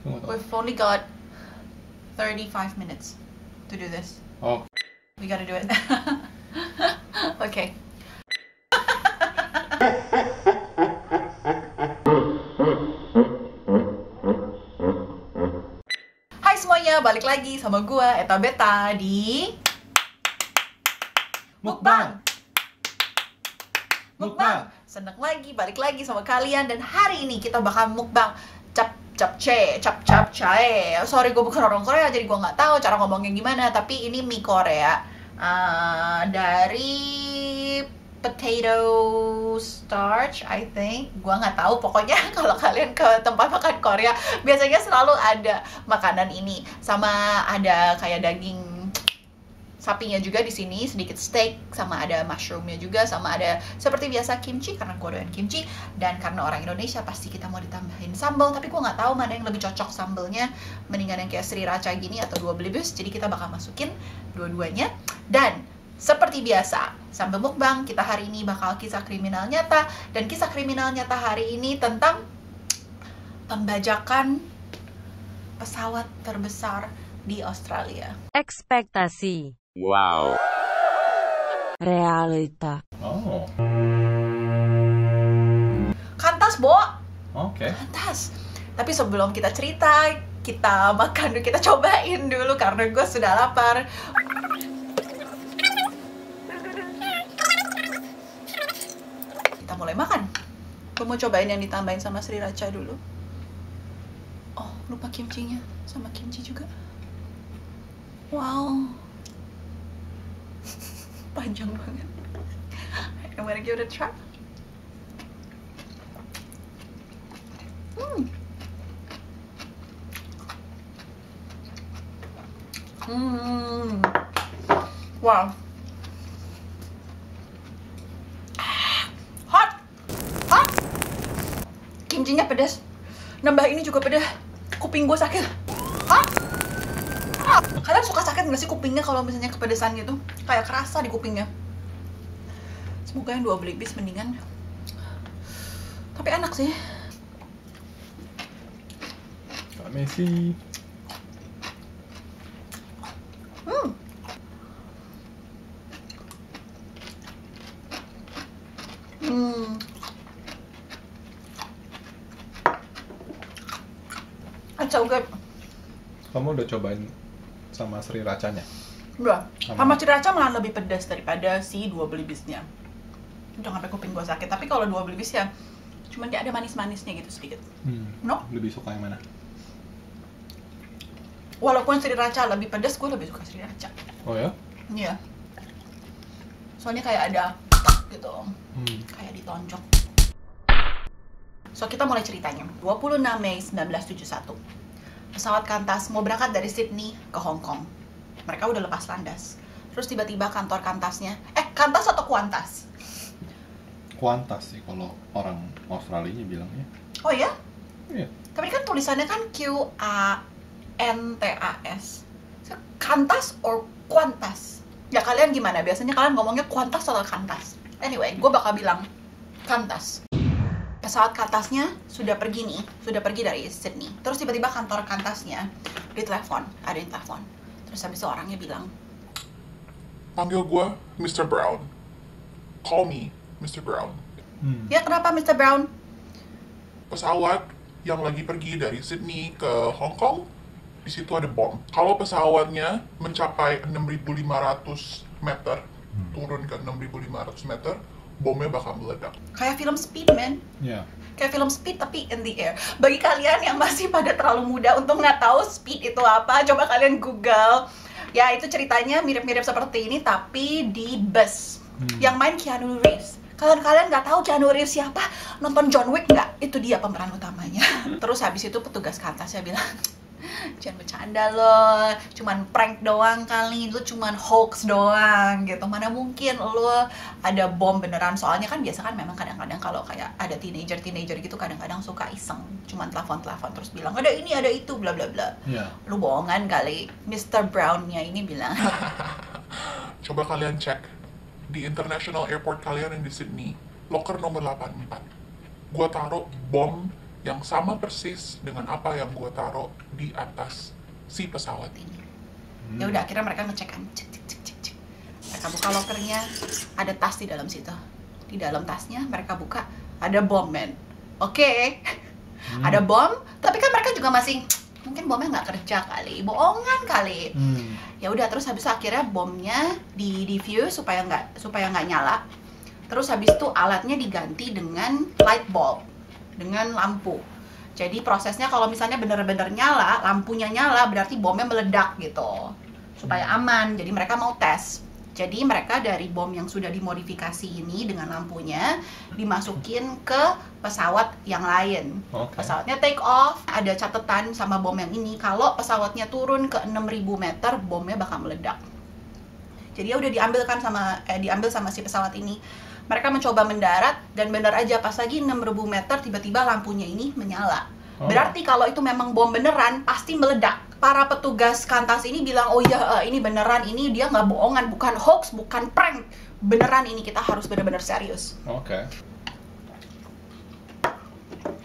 We've only got 35 minutes to do this. Oh. We gotta do it. Okay. Hai semuanya, balik lagi sama gua Eta Beta di Mukbang. Seneng lagi, balik lagi sama kalian. Dan hari ini kita bakal mukbang capcay. Sorry, gue bukan orang Korea, jadi gue nggak tahu cara ngomongnya gimana. Tapi ini mie Korea dari potato starch, I think. Gue nggak tahu. Pokoknya kalau kalian ke tempat makan Korea, biasanya selalu ada makanan ini. Sama ada kayak daging sapinya juga di sini, sedikit steak, sama ada mushroomnya juga, sama ada seperti biasa kimchi karena gue doyan kimchi. Dan karena orang Indonesia pasti kita mau ditambahin sambal, tapi gue nggak tahu mana yang lebih cocok sambalnya, mendingan yang kayak sriracha gini atau dua belibis. Jadi kita bakal masukin dua-duanya. Dan seperti biasa, sambil mukbang kita hari ini bakal kisah kriminal nyata. Dan kisah kriminal nyata hari ini tentang pembajakan pesawat terbesar di Australia. Ekspektasi. Wow. Realita. Oh. Kantas, Bo. Oke. Kantas. Tapi sebelum kita cerita, kita makan dulu, kita cobain dulu karena gue sudah lapar. Kita mulai makan. Gue mau cobain yang ditambahin sama sriracha dulu. Oh, lupa kimchinya. Sama kimchi juga. Wow. Panjang banget. I'm gonna give it a try. Wow. Hot. Kimchinya pedas. Nambah ini juga pedas. Kuping gue sakit. Hot. Kalian suka sakit nggak sih kupingnya kalau misalnya kepedesan gitu? Kayak kerasa di kupingnya. Semoga yang dua belibis mendingan. Tapi enak sih. Kak Messi. It's so good. Kamu udah cobain sama srirachanya? Udah. Sama sriracha malah lebih pedas daripada si dua belibisnya. Jangan sampai kuping gua sakit. Tapi kalau dua belibis ya cuman dia ada manis-manisnya gitu sedikit. No? Lebih suka yang mana? Walaupun sriracha lebih pedas, gue lebih suka sriracha. Oh ya? Iya. Soalnya kayak ada gitu. Kayak ditonjok. So, kita mulai ceritanya. 26 Mei 1971. Pesawat Qantas mau berangkat dari Sydney ke Hong Kong. Mereka udah lepas landas. Terus tiba-tiba kantor Qantasnya, Qantas atau Qantas? Qantas sih kalau orang Australianya bilangnya. Oh ya? Iya. Tapi kan tulisannya kan Qantas. So, Qantas or Qantas? Ya kalian gimana? Biasanya kalian ngomongnya Qantas atau Qantas? Anyway, gue bakal bilang Qantas. Pesawat Qantasnya sudah pergi dari Sydney. Terus tiba-tiba kantor Qantasnya ditelepon, ada yang telepon. Terus habis itu orangnya bilang, panggil gue Mr. Brown. Call me Mr. Brown. Ya kenapa Mr. Brown? Pesawat yang lagi pergi dari Sydney ke Hong Kong, di situ ada bom. Kalau pesawatnya mencapai 6.500 meter, turun ke 6.500 meter, bomnya bakal meledak. Kayak film Speed, man. Iya. Kayak film Speed tapi in the air. Bagi kalian yang masih pada terlalu muda untuk nggak tahu Speed itu apa, coba kalian Google. Ya itu ceritanya mirip-mirip seperti ini tapi di bus. Yang main Keanu Reeves. Kalian nggak tahu Keanu Reeves siapa? Nonton John Wick nggak? Itu dia pemeran utamanya. Terus habis itu petugas Qantasnya bilang, jangan bercanda loh, cuman prank doang kali, lu cuman hoax doang gitu. Mana mungkin lu ada bom beneran. Soalnya kan biasa kan memang kadang-kadang kalau kayak ada teenager gitu kadang-kadang suka iseng, cuman telepon terus bilang ada ini ada itu bla bla bla. Iya. Lu bohongan kali. Mr. Brown-nya ini bilang. Coba kalian cek di international airport kalian yang di Sydney, locker nomor 84. Gua taruh bom yang sama persis dengan apa yang gue taruh di atas si pesawat ini. Ya udah, akhirnya mereka ngecek kan, cek. Mereka buka lokernya, ada tas di dalam situ. Di dalam tasnya mereka buka, ada bom, men. Oke. Ada bom, tapi kan mereka juga masih mungkin bomnya nggak kerja kali, bohongan kali. Ya udah, terus habis itu akhirnya bomnya di diffuse supaya nggak nyala. Terus habis itu alatnya diganti dengan light bulb, dengan lampu. Jadi prosesnya kalau misalnya bener-bener nyala, lampunya nyala, berarti bomnya meledak gitu, supaya aman. Jadi mereka mau tes. Jadi mereka dari bom yang sudah dimodifikasi ini dengan lampunya dimasukin ke pesawat yang lain. Pesawatnya take off, ada catatan sama bom yang ini, kalau pesawatnya turun ke 6.000 meter, bomnya bakal meledak. Jadi ya udah diambil sama si pesawat ini. Mereka mencoba mendarat dan benar aja pas lagi 6.000 meter tiba-tiba lampunya ini menyala. Berarti kalau itu memang bom beneran pasti meledak. Para petugas Qantas ini bilang, oh iya ini beneran, ini dia nggak bohongan, bukan hoax, bukan prank, beneran, ini kita harus benar-benar serius.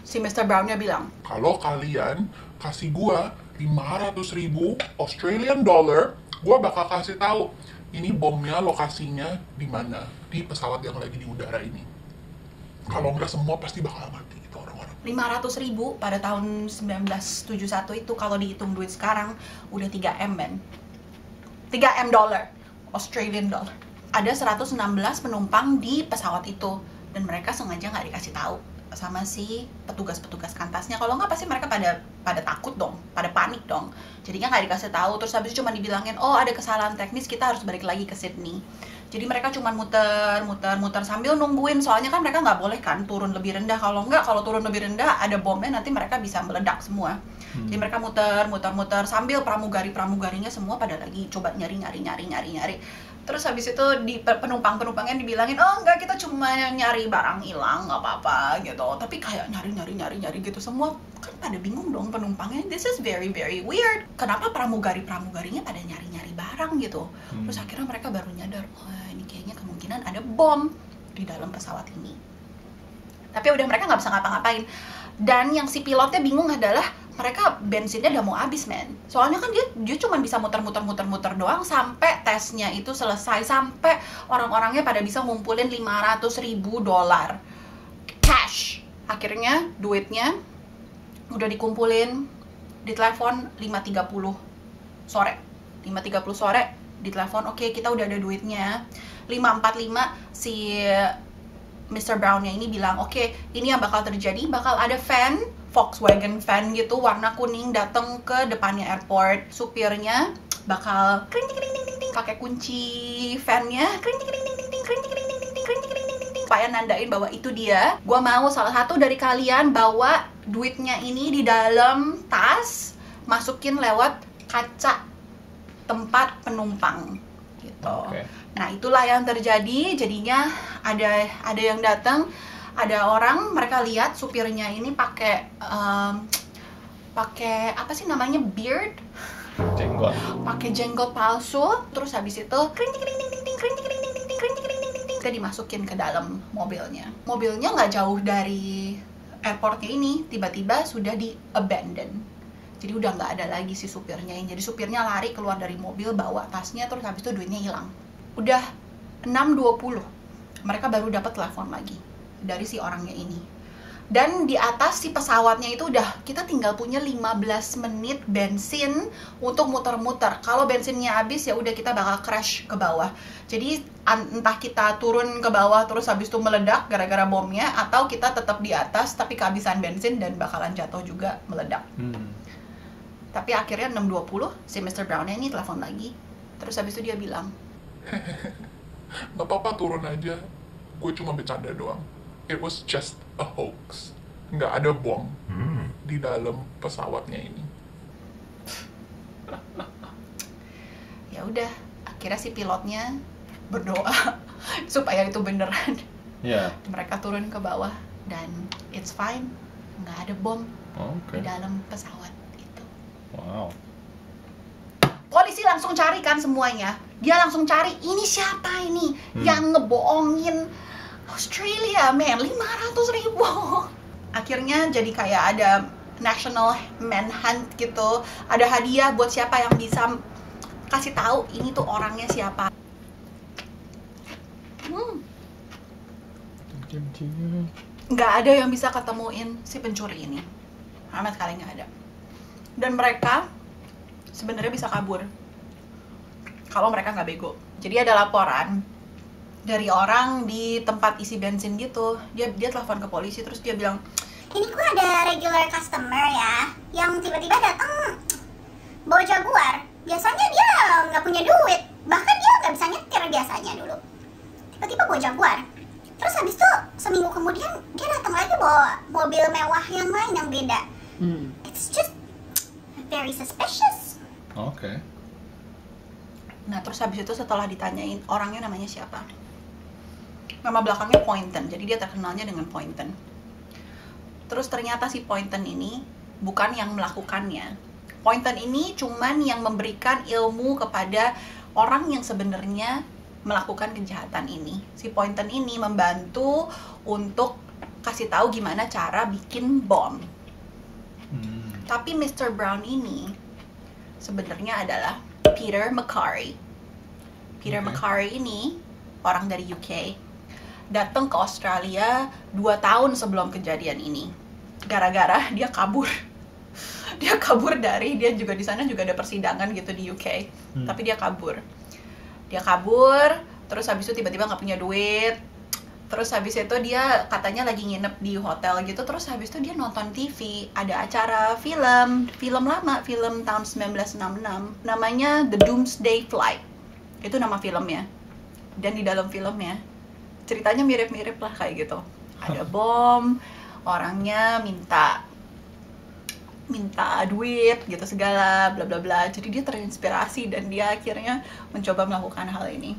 Si Mr. Brownnya bilang, kalau kalian kasih gua 500.000 Australian dollar, gua bakal kasih tahu ini bomnya lokasinya di mana, di pesawat yang lagi di udara ini. Kalau nggak semua pasti bakal mati itu orang-orang. 500.000 pada tahun 1971 itu kalau dihitung duit sekarang udah 3M, men. 3M dollar, Australian dollar. Ada 116 penumpang di pesawat itu dan mereka sengaja nggak dikasih tahu sama si petugas-petugas Qantasnya. Kalau nggak pasti mereka pada takut dong, pada panik dong. Jadinya nggak dikasih tahu. Terus habis itu cuma dibilangin, oh ada kesalahan teknis, kita harus balik lagi ke Sydney. Jadi mereka cuma muter sambil nungguin, soalnya kan mereka nggak boleh kan turun lebih rendah. Kalau turun lebih rendah ada bomnya, nanti mereka bisa meledak semua. Jadi mereka muter sambil pramugarinya semua pada lagi coba nyari. Terus habis itu penumpangnya dibilangin, oh enggak, kita cuma nyari barang hilang, nggak apa-apa gitu. Tapi kayak nyari gitu semua, kan pada bingung dong penumpangnya. This is very very weird. Kenapa pramugarinya pada nyari barang gitu? Terus akhirnya mereka baru nyadar, oh ini kayaknya kemungkinan ada bom di dalam pesawat ini. Tapi udah mereka nggak bisa ngapa-ngapain. Dan yang si pilotnya bingung adalah mereka bensinnya udah mau habis, men. Soalnya kan dia cuma bisa muter doang sampai tesnya itu selesai, sampai orang-orangnya pada bisa ngumpulin 500.000 dolar cash. Akhirnya duitnya udah dikumpulin, ditelepon 5.30 sore. 5.30 sore ditelepon, oke, kita udah ada duitnya. 5.45 si Mr. Brownnya ini bilang, oke, ini yang bakal terjadi, bakal ada van, Volkswagen van gitu, warna kuning, datang ke depannya airport. Supirnya bakal kring pakai kunci vannya, kring supaya nandain bahwa itu dia. Gua mau salah satu dari kalian bawa duitnya ini di dalam tas, masukin lewat kaca tempat penumpang gitu. Nah, itulah yang terjadi. Jadinya ada yang datang, ada orang, mereka lihat supirnya ini pakai apa sih namanya, beard, jenggot, pakai jenggot palsu. Terus habis itu kita dimasukin ke dalam mobilnya. Mobilnya nggak jauh dari airportnya ini, tiba-tiba sudah di abandon. Jadi udah nggak ada lagi si supirnya. Jadi supirnya lari keluar dari mobil, bawa tasnya, terus habis itu duitnya hilang. Udah 6.20 mereka baru dapat telepon lagi dari si orangnya ini. Dan di atas si pesawatnya itu udah, kita tinggal punya 15 menit bensin untuk muter-muter. Kalau bensinnya habis ya udah kita bakal crash ke bawah. Jadi entah kita turun ke bawah terus habis itu meledak gara-gara bomnya, atau kita tetap di atas tapi kehabisan bensin dan bakalan jatuh juga meledak. Tapi akhirnya 6.20 si Mr. Brownnya ini telepon lagi. Terus habis itu dia bilang, nggak apa-apa, turun aja, gue cuma bercanda doang. It was just a hoax. Nggak ada bom di dalam pesawatnya ini. Ya udah, akhirnya si pilotnya berdoa supaya itu beneran. Mereka turun ke bawah dan it's fine, nggak ada bom di dalam pesawat itu. Wow. Polisi langsung cari kan semuanya. Dia langsung cari, ini siapa ini yang ngebohongin Australia, man, 500.000. Akhirnya jadi kayak ada national manhunt gitu, ada hadiah buat siapa yang bisa kasih tahu ini tuh orangnya siapa. Nggak ada yang bisa ketemuin si pencuri ini, sama sekali nggak ada. Dan mereka sebenarnya bisa kabur kalau mereka nggak bego. Jadi ada laporan dari orang di tempat isi bensin gitu, dia telepon ke polisi, terus dia bilang, ini kok ada regular customer ya, yang tiba-tiba datang bawa Jaguar. Biasanya dia nggak punya duit, bahkan dia nggak bisa nyetir biasanya dulu. Tiba-tiba bawa Jaguar. Terus habis itu seminggu kemudian dia datang lagi bawa mobil mewah yang lain yang beda. It's just very suspicious. Oke. nah terus habis itu setelah ditanyain orangnya namanya siapa, nama belakangnya Poynton, jadi dia terkenalnya dengan Poynton. Terus ternyata si Poynton ini bukan yang melakukannya. Poynton ini cuman yang memberikan ilmu kepada orang yang sebenarnya melakukan kejahatan ini. Si Poynton ini membantu untuk kasih tahu gimana cara bikin bom. Tapi Mr. Brown ini sebenarnya adalah Peter McCarry. Peter McCarry ini orang dari UK, datang ke Australia 2 tahun sebelum kejadian ini. Gara-gara dia kabur. Dia kabur dia juga di sana juga ada persidangan gitu di UK. Tapi dia kabur. Terus habis itu tiba-tiba nggak punya duit. Terus habis itu dia katanya lagi nginep di hotel gitu. Terus habis itu dia nonton TV, ada acara film lama, film tahun 1966, namanya The Doomsday Flight. Itu nama filmnya. Dan di dalam filmnya ceritanya mirip-mirip lah kayak gitu. Ada bom, orangnya minta duit gitu segala bla bla bla. Jadi dia terinspirasi dan dia akhirnya mencoba melakukan hal ini.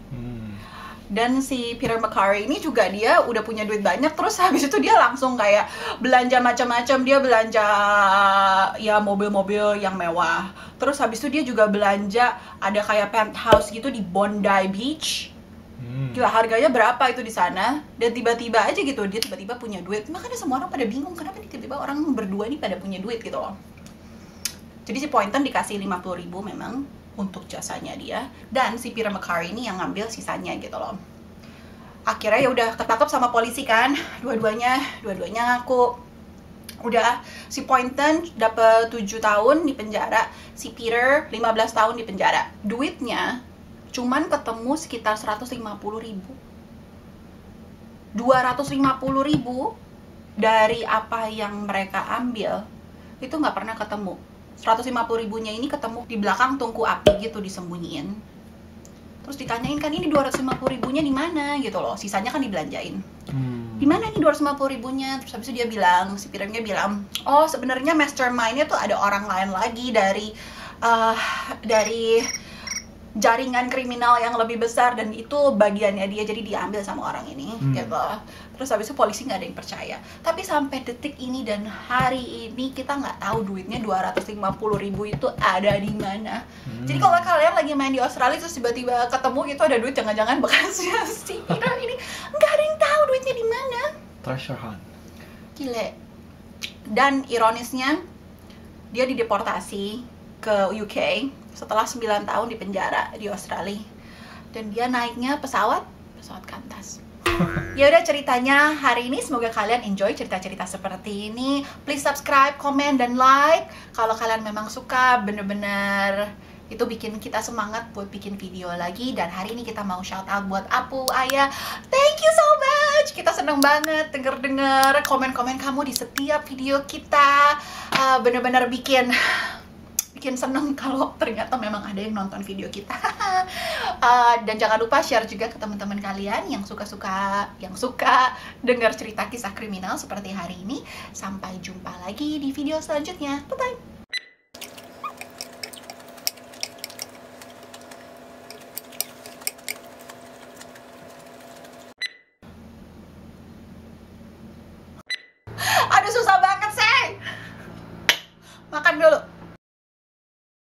Dan si Peter McCarry ini juga dia udah punya duit banyak, terus habis itu dia langsung kayak belanja macam-macam. Dia belanja ya mobil-mobil yang mewah. Terus habis itu dia juga belanja ada kayak penthouse gitu di Bondi Beach. Gila, harganya berapa itu di sana? Dan tiba-tiba aja gitu dia tiba-tiba punya duit. Makanya semua orang pada bingung kenapa nih tiba-tiba orang berdua nih pada punya duit gitu loh. Jadi si Poynton dikasih 50.000 memang untuk jasanya dia, dan si Peter McCarry ini yang ngambil sisanya gitu loh. Akhirnya ya udah ketangkep sama polisi kan, dua-duanya ngaku. Udah, si Poynton dapat 7 tahun di penjara, si Peter 15 tahun di penjara. Duitnya cuman ketemu sekitar 150.000. 250.000 dari apa yang mereka ambil itu nggak pernah ketemu. 150.000-nya ini ketemu di belakang tungku api gitu, disembunyiin. Terus ditanyain kan ini 250.000-nya di mana gitu loh, sisanya kan dibelanjain. Di mana nih 250.000-nya? Terus habis itu dia bilang, si Peter-nya bilang, oh sebenarnya mastermind-nya tuh ada orang lain lagi dari jaringan kriminal yang lebih besar, dan itu bagiannya dia, jadi diambil sama orang ini gitu. Terus habis itu polisi nggak ada yang percaya. Tapi sampai detik ini dan hari ini kita nggak tahu duitnya 250.000 itu ada di mana. Jadi kalau kalian lagi main di Australia terus tiba-tiba ketemu gitu ada duit, jangan-jangan bekasnya si Peter ini, nggak ada yang tahu duitnya di mana. Treasure hunt. Gile. Dan ironisnya dia dideportasi ke UK setelah 9 tahun di penjara di Australia, dan dia naiknya pesawat Qantas. Ya udah ceritanya hari ini, semoga kalian enjoy cerita-cerita seperti ini. Please subscribe, comment, dan like kalau kalian memang suka. Bener-bener itu bikin kita semangat buat bikin video lagi. Dan hari ini kita mau shout out buat Apu, Ayah. Thank you so much. Kita seneng banget denger komen-komen kamu di setiap video kita. Bener-bener bikin seneng kalau ternyata memang ada yang nonton video kita. Dan jangan lupa share juga ke teman-teman kalian yang suka dengar cerita kisah kriminal seperti hari ini. Sampai jumpa lagi di video selanjutnya. Bye bye.